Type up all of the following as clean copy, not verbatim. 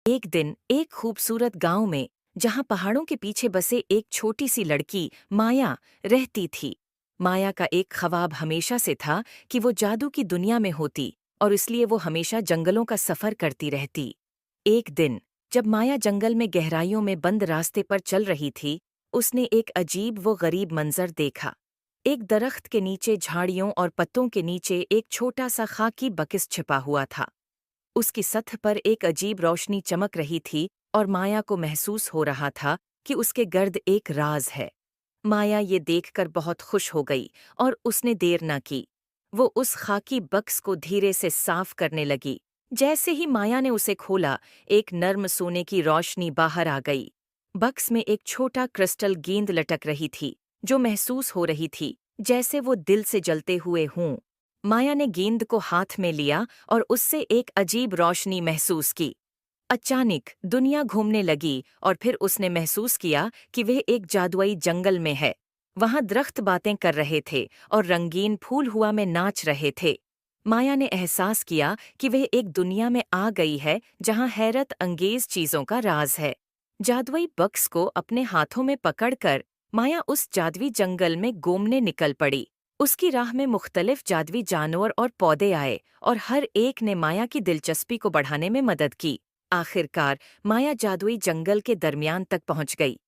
एक दिन एक खूबसूरत गांव में, जहां पहाड़ों के पीछे बसे एक छोटी सी लड़की माया रहती थी। माया का एक ख्वाब हमेशा से था कि वो जादू की दुनिया में होती, और इसलिए वो हमेशा जंगलों का सफर करती रहती। एक दिन जब माया जंगल में गहराइयों में बंद रास्ते पर चल रही थी, उसने एक अजीब व गरीब मंजर देखा। एक दरख्त के नीचे झाड़ियों और पत्तों के नीचे एक छोटा सा खाकी बकिस छिपा हुआ था। उसकी सतह पर एक अजीब रोशनी चमक रही थी, और माया को महसूस हो रहा था कि उसके गर्द एक राज है। माया ये देखकर बहुत खुश हो गई, और उसने देर न की। वो उस खाकी बक्स को धीरे से साफ करने लगी। जैसे ही माया ने उसे खोला, एक नर्म सोने की रोशनी बाहर आ गई। बक्स में एक छोटा क्रिस्टल गेंद लटक रही थी, जो महसूस हो रही थी जैसे वो दिल से जलते हुए हों। माया ने गेंद को हाथ में लिया और उससे एक अजीब रोशनी महसूस की। अचानक दुनिया घूमने लगी, और फिर उसने महसूस किया कि वह एक जादुई जंगल में है। वहां दरख्त बातें कर रहे थे और रंगीन फूल हुआ में नाच रहे थे। माया ने एहसास किया कि वह एक दुनिया में आ गई है जहां हैरत अंगेज चीजों का राज है। जादुई बक्स को अपने हाथों में पकड़कर माया उस जादुई जंगल में घूमने निकल पड़ी। उसकी राह में मुख्तलिफ जादुई जानवर और पौधे आए, और हर एक ने माया की दिलचस्पी को बढ़ाने में मदद की। आखिरकार माया जादुई जंगल के दरमियान तक पहुंच गई।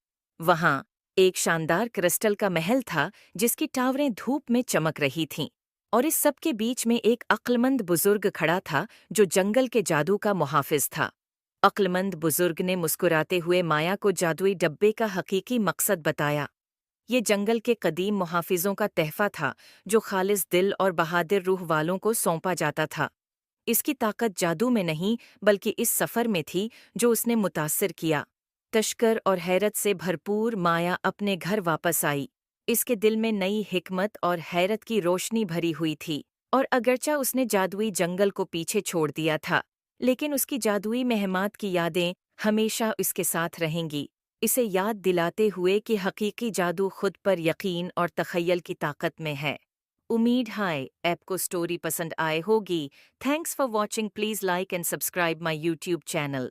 वहां एक शानदार क्रिस्टल का महल था, जिसकी टावरें धूप में चमक रही थीं। और इस सब के बीच में एक अक्लमंद बुजुर्ग खड़ा था, जो जंगल के जादू का मुहाफिज था। अक्लमंद बुजुर्ग ने मुस्कुराते हुए माया को जादुई डब्बे का हकीकी मकसद बताया। ये जंगल के कदीम मुहाफिजों का तहफा था, जो खालिस दिल और बहादुर रूह वालों को सौंपा जाता था। इसकी ताकत जादू में नहीं, बल्कि इस सफ़र में थी जो उसने मुतासिर किया। तश्कर और हैरत से भरपूर माया अपने घर वापस आई। इसके दिल में नई हिकमत और हैरत की रोशनी भरी हुई थी। और अगरचा उसने जादुई जंगल को पीछे छोड़ दिया था, लेकिन उसकी जादुई महमात की यादें हमेशा उसके साथ रहेंगी, इसे याद दिलाते हुए कि हकीकी जादू खुद पर यकीन और तख़य्युल की ताकत में है। उम्मीद है आपको स्टोरी पसंद आए होगी। Thanks for watching. Please like and subscribe my YouTube channel.